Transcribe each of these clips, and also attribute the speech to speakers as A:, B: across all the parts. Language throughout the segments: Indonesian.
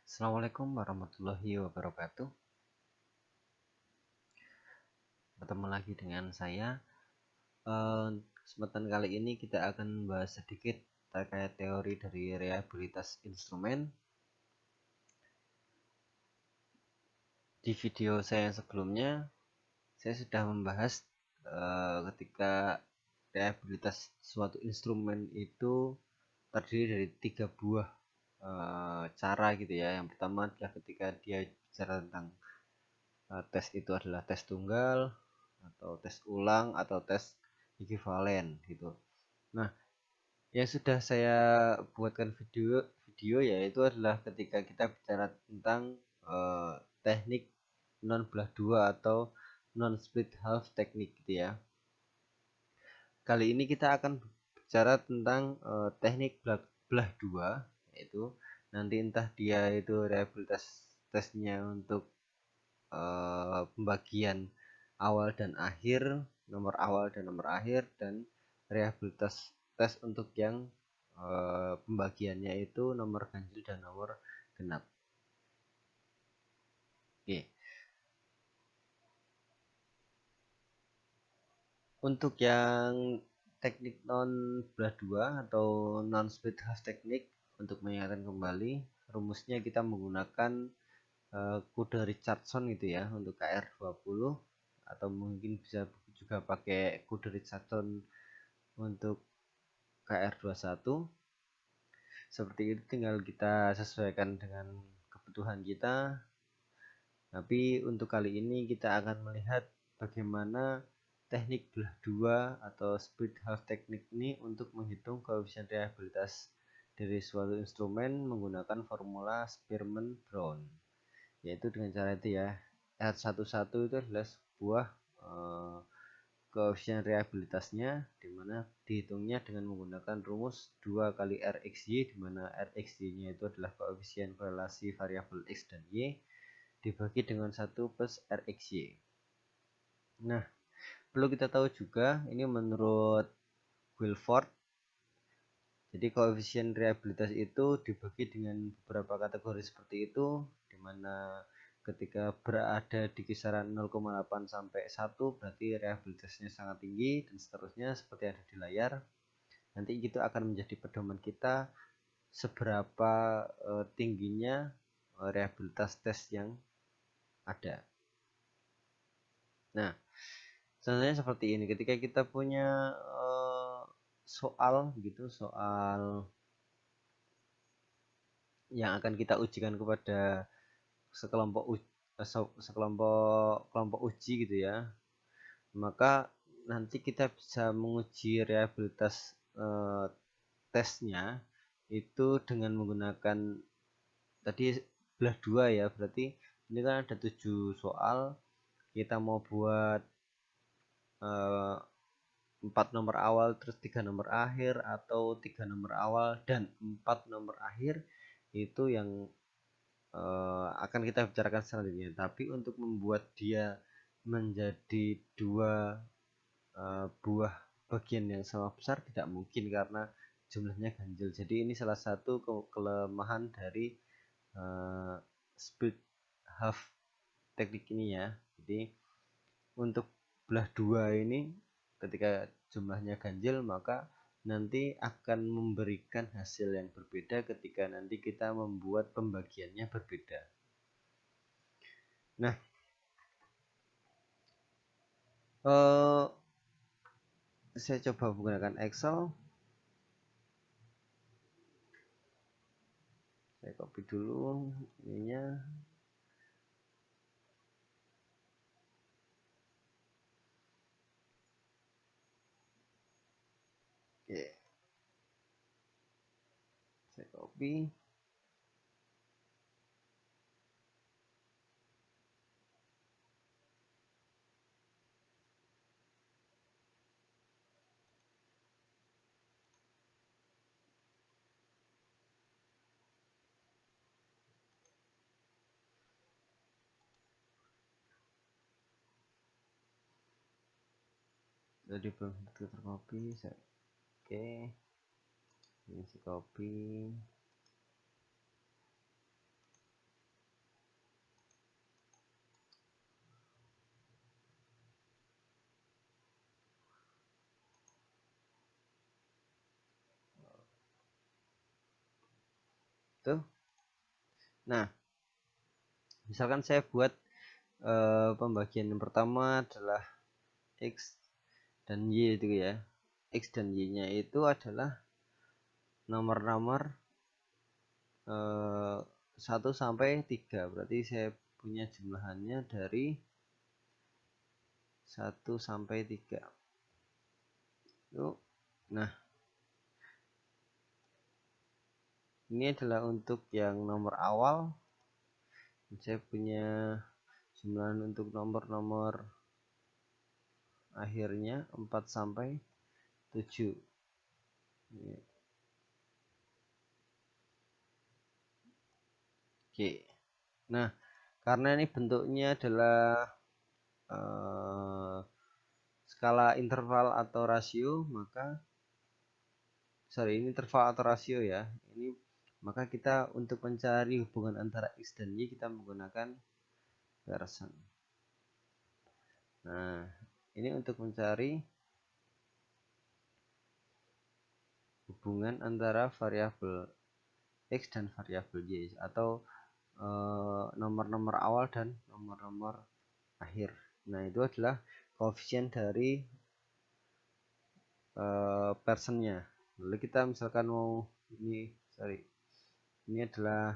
A: Assalamualaikum warahmatullahi wabarakatuh. Bertemu lagi dengan saya. Kesempatan kali ini kita akan membahas sedikit terkait teori dari rehabilitas instrumen. Di video saya sebelumnya, saya sudah membahas ketika rehabilitas suatu instrumen itu terdiri dari 3 buah cara gitu ya. Yang pertama adalah ketika dia bicara tentang tes itu adalah tes tunggal atau tes ulang atau tes ekuivalen gitu. Nah, yang sudah saya buatkan video yaitu adalah ketika kita bicara tentang eh, teknik non belah dua atau non split half teknik gitu ya. Kali ini kita akan bicara tentang teknik belah dua, yaitu nanti entah dia itu rehabilitas tesnya untuk pembagian awal dan akhir, nomor awal dan nomor akhir, dan rehabilitas tes untuk yang pembagiannya itu nomor ganjil dan nomor genap. Oke. Untuk yang teknik non belah dua atau non split half teknik, untuk mengingatkan kembali rumusnya kita menggunakan kode Richardson gitu ya untuk KR20, atau mungkin bisa juga pakai kode Richardson untuk KR21. Seperti itu, tinggal kita sesuaikan dengan kebutuhan kita. Tapi untuk kali ini kita akan melihat bagaimana teknik belah dua atau split half teknik ini untuk menghitung koefisien rehabilitas dari suatu instrumen menggunakan formula Spearman-Brown, yaitu dengan cara itu ya. R11 itu adalah sebuah koefisien rehabilitasnya, di mana dihitungnya dengan menggunakan rumus 2 kali Rxy, di mana Rxy-nya itu adalah koefisien korelasi variabel X dan Y, dibagi dengan 1 plus Rxy. Nah, perlu kita tahu juga, ini menurut Guilford, jadi koefisien rehabilitas itu dibagi dengan beberapa kategori seperti itu, di mana ketika berada di kisaran 0,8 sampai 1 berarti rehabilitasnya sangat tinggi, dan seterusnya seperti ada di layar. Nanti itu akan menjadi pedoman kita seberapa tingginya rehabilitas tes yang ada. Nah, contohnya seperti ini, ketika kita punya soal yang akan kita ujikan kepada kelompok uji gitu ya, maka nanti kita bisa menguji rehabilitas tesnya itu dengan menggunakan tadi belah dua ya. Berarti ini kan ada 7 soal, kita mau buat 4 nomor awal terus 3 nomor akhir, atau 3 nomor awal dan 4 nomor akhir, itu yang akan kita bicarakan selanjutnya. Tapi untuk membuat dia menjadi 2 buah bagian yang sama besar tidak mungkin karena jumlahnya ganjil. Jadi ini salah satu kelemahan dari split half teknik ini ya. Jadi untuk belah dua ini ketika jumlahnya ganjil, maka nanti akan memberikan hasil yang berbeda ketika nanti kita membuat pembagiannya berbeda. Nah, saya coba menggunakan Excel. Saya copy dulu ininya. Oke, saya copy. Jadi belum tercopy. Oke, ini saya copy. Tuh. Nah, misalkan saya buat pembagian yang pertama adalah X dan Y itu ya. X dan Y nya itu adalah nomor-nomor 1 sampai 3, berarti saya punya jumlahannya dari 1 sampai 3. Yuk. Nah, ini adalah untuk yang nomor awal. Saya punya jumlahan untuk nomor-nomor akhirnya 4 sampai 7. Oke. Nah, karena ini bentuknya adalah skala interval atau rasio, maka ini interval atau rasio ya. Ini maka kita untuk mencari hubungan antara X dan Y kita menggunakan Pearson. Nah, ini untuk mencari hubungan antara variabel X dan variabel Y atau nomor-nomor awal dan nomor-nomor akhir. Nah, itu adalah koefisien dari Pearsonnya. Lalu kita misalkan mau ini adalah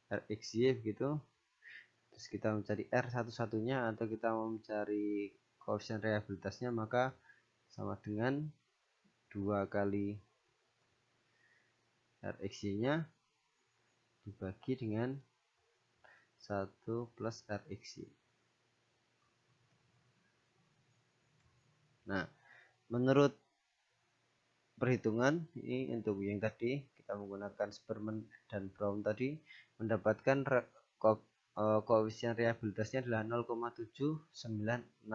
A: RxY begitu. Terus kita mencari R satu-satunya atau kita mau mencari koefisien reliabilitasnya, maka sama dengan 2 kali RxY-nya dibagi dengan 1 plus RxY. Nah, menurut perhitungan ini untuk yang tadi kita menggunakan Spearman dan Brown tadi mendapatkan koefisien reliabilitasnya adalah 0,7964.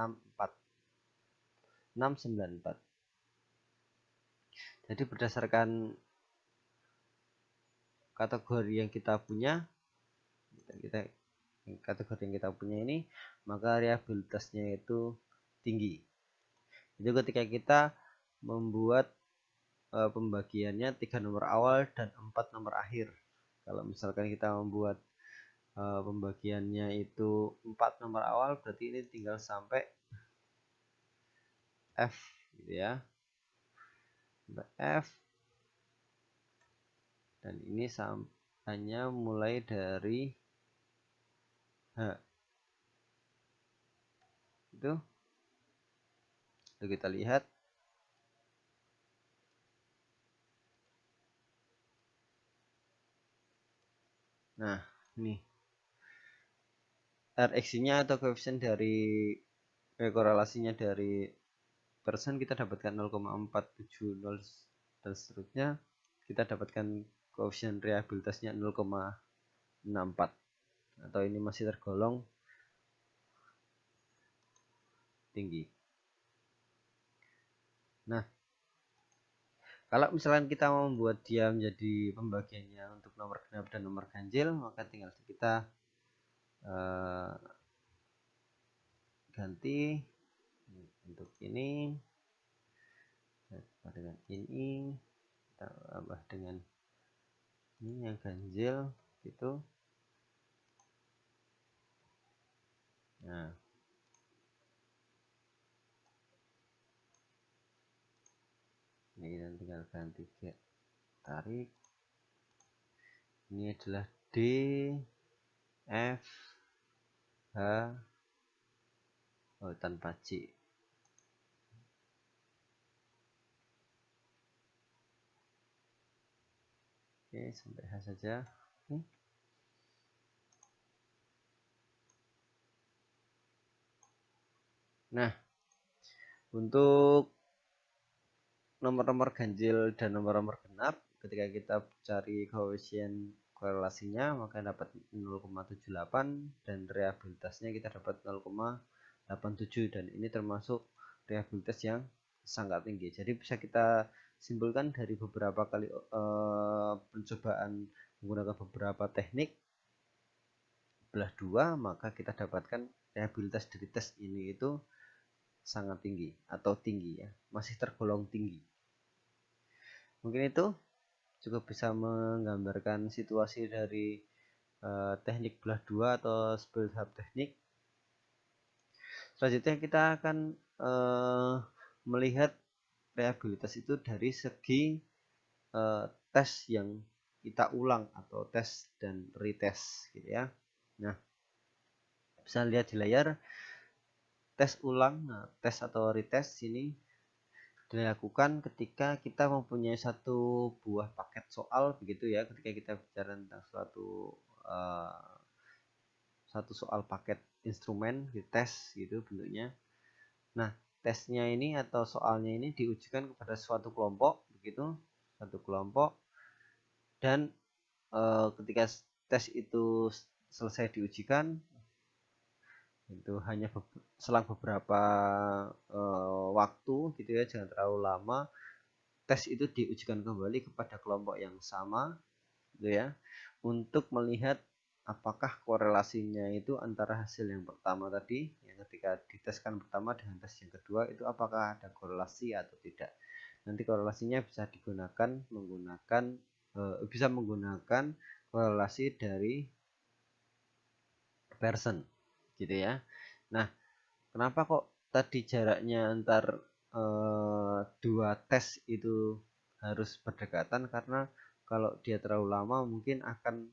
A: Jadi berdasarkan kategori yang kita punya, ini, maka reliabilitasnya itu tinggi. Jadi ketika kita membuat pembagiannya 3 nomor awal dan 4 nomor akhir. Kalau misalkan kita membuat pembagiannya itu 4 nomor awal, berarti ini tinggal sampai F gitu ya. Sampai F. Dan ini hanya mulai dari H. Itu kita lihat. Nah, ini Rx-nya atau koefisien dari korelasinya dari Pearson kita dapatkan 0,470 dan seterusnya. Kita dapatkan koefisien reliabilitasnya 0,64 atau ini masih tergolong tinggi. Nah, kalau misalkan kita membuat dia menjadi pembagiannya untuk nomor genap dan nomor ganjil, maka tinggal kita ganti untuk ini dengan ini, kita tambah dengan ini yang ganjil gitu. Nah, ini kita tinggal ganti tarik. Ini adalah D, F, H, tanpa C. Oke, sampai H saja. Nah, untuk nomor-nomor ganjil dan nomor-nomor genap, ketika kita cari koefisien korelasinya maka dapat 0,78 dan reliabilitasnya kita dapat 0,87 dan ini termasuk reliabilitas yang sangat tinggi. Jadi bisa kita simpulkan dari beberapa kali pencobaan menggunakan beberapa teknik belah dua, maka kita dapatkan reliabilitas dari tes ini itu sangat tinggi atau tinggi ya, masih tergolong tinggi. Mungkin itu cukup bisa menggambarkan situasi dari teknik belah dua atau split hub teknik. Selanjutnya kita akan melihat reliabilitas itu dari segi tes yang kita ulang atau tes dan retest gitu ya. Nah, bisa lihat di layar tes ulang. Nah, tes atau retest ini dilakukan ketika kita mempunyai satu buah paket soal begitu ya, ketika kita bicara tentang satu soal paket instrumen di tes gitu bentuknya. Nah, tesnya ini atau soalnya ini diujikan kepada suatu kelompok begitu, satu kelompok, dan ketika tes itu selesai diujikan itu hanya selang beberapa waktu gitu ya, jangan terlalu lama, tes itu diujikan kembali kepada kelompok yang sama gitu ya, untuk melihat apakah korelasinya itu antara hasil yang pertama tadi yang ketika diteskan pertama dengan tes yang kedua itu apakah ada korelasi atau tidak. Nanti korelasinya bisa menggunakan korelasi dari Pearson gitu ya. Nah, kenapa kok tadi jaraknya antar dua tes itu harus berdekatan? Karena kalau dia terlalu lama mungkin akan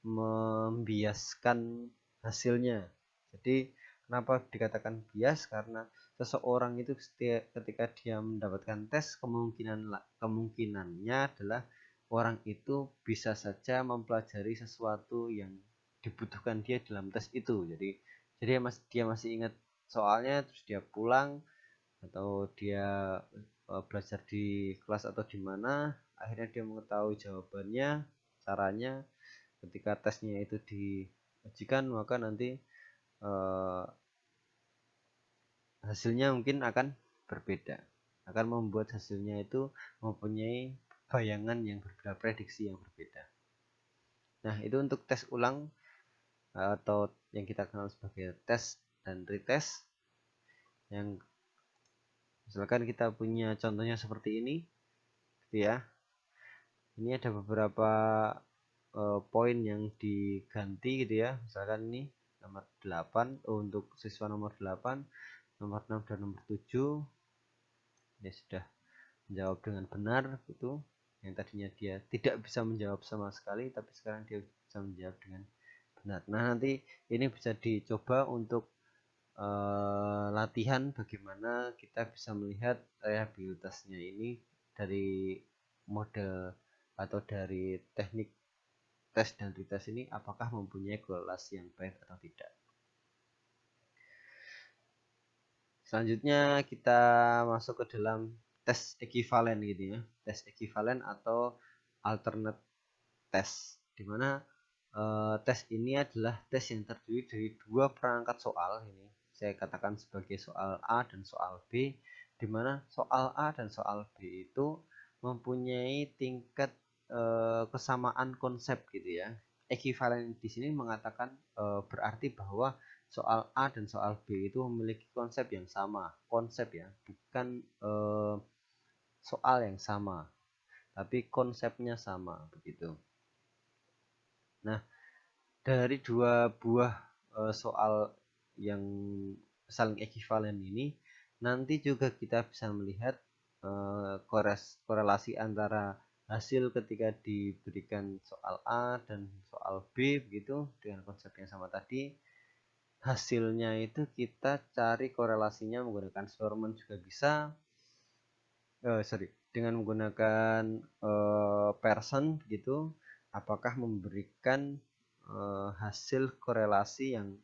A: membiaskan hasilnya. Jadi kenapa dikatakan bias? Karena seseorang itu ketika dia mendapatkan tes, kemungkinannya adalah orang itu bisa saja mempelajari sesuatu yang dibutuhkan dia dalam tes itu. Jadi dia masih ingat soalnya, terus dia pulang atau dia belajar di kelas atau di mana, akhirnya dia mengetahui jawabannya, caranya. Ketika tesnya itu diujikan, maka nanti hasilnya mungkin akan berbeda, akan membuat hasilnya itu mempunyai bayangan yang berbeda, prediksi yang berbeda. Nah, itu untuk tes ulang atau yang kita kenal sebagai tes dan retest. Yang misalkan kita punya contohnya seperti ini gitu ya. Ini ada beberapa poin yang diganti gitu ya. Misalkan ini nomor 8 untuk siswa nomor 8, nomor 6 dan nomor 7 dia sudah menjawab dengan benar gitu. Yang tadinya dia tidak bisa menjawab sama sekali, tapi sekarang dia bisa menjawab dengan benar. Nah, nanti ini bisa dicoba untuk latihan bagaimana kita bisa melihat reliabilitasnya ini dari model atau dari teknik tes dan retest ini apakah mempunyai korelasi yang baik atau tidak. Selanjutnya kita masuk ke dalam tes ekivalen gitu ya, tes ekivalen atau alternate test, dimana tes ini adalah tes yang terdiri dari dua perangkat soal. Ini saya katakan sebagai soal A dan soal B, dimana soal A dan soal B itu mempunyai tingkat kesamaan konsep gitu ya. Ekivalen di sini mengatakan berarti bahwa soal A dan soal B itu memiliki konsep yang sama, konsep ya, bukan soal yang sama, tapi konsepnya sama begitu. Nah, dari dua buah soal yang saling ekivalen ini, nanti juga kita bisa melihat korelasi antara hasil ketika diberikan soal A dan soal B begitu dengan konsep yang sama tadi. Hasilnya itu kita cari korelasinya menggunakan Spearman juga bisa, dengan menggunakan Pearson gitu, apakah memberikan hasil korelasi yang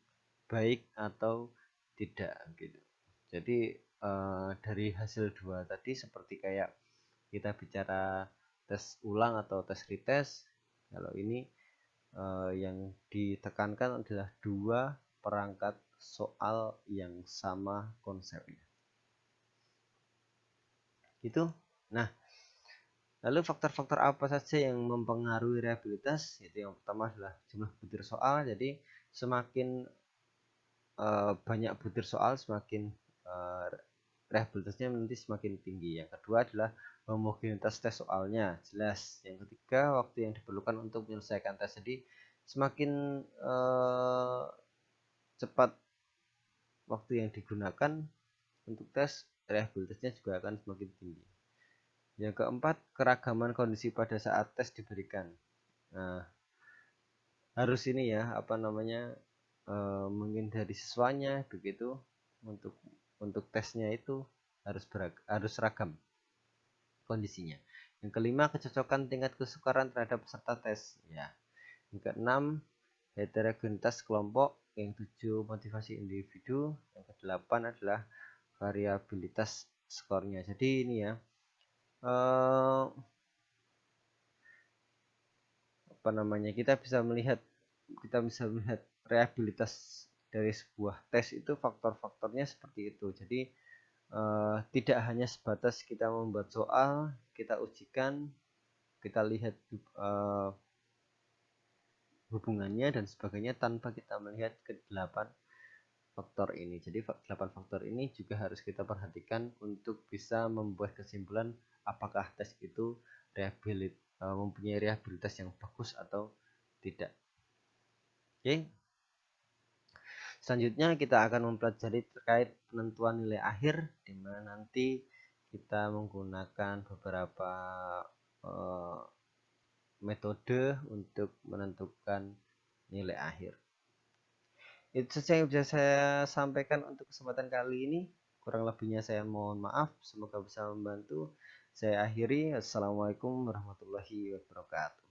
A: baik atau tidak gitu. Jadi dari hasil dua tadi seperti kayak kita bicara tes ulang atau tes retest, kalau ini yang ditekankan adalah dua perangkat soal yang sama konsepnya. Gitu. Nah, lalu faktor-faktor apa saja yang mempengaruhi reliabilitas? Itu yang pertama adalah jumlah butir soal. Jadi semakin banyak butir soal, semakin reliabilitasnya nanti semakin tinggi. Yang kedua adalah homogenitas tes soalnya jelas. Yang ketiga, waktu yang diperlukan untuk menyelesaikan tes. Jadi semakin cepat waktu yang digunakan untuk tes, reliabilitasnya juga akan semakin tinggi. Yang keempat, keragaman kondisi pada saat tes diberikan. Nah, harus ini ya, apa namanya, menghindari siswanya begitu. Untuk tesnya itu harus ragam kondisinya. Yang kelima, kecocokan tingkat kesukaran terhadap peserta tes. Ya. Yang keenam, heterogenitas kelompok. Yang tujuh, motivasi individu. Yang kedelapan adalah variabilitas skornya. Jadi ini ya, apa namanya, kita bisa melihat reliabilitas dari sebuah tes itu faktor-faktornya seperti itu. Jadi tidak hanya sebatas kita membuat soal, kita ujikan, kita lihat hubungannya dan sebagainya tanpa kita melihat ke 8 faktor ini. Jadi 8 faktor ini juga harus kita perhatikan untuk bisa membuat kesimpulan apakah tes itu mempunyai reliabilitas yang bagus atau tidak. Oke. Selanjutnya kita akan mempelajari terkait penentuan nilai akhir, di mana nanti kita menggunakan beberapa metode untuk menentukan nilai akhir. Itu saja yang bisa saya sampaikan untuk kesempatan kali ini. Kurang lebihnya saya mohon maaf. Semoga bisa membantu. Saya akhiri. Assalamualaikum warahmatullahi wabarakatuh.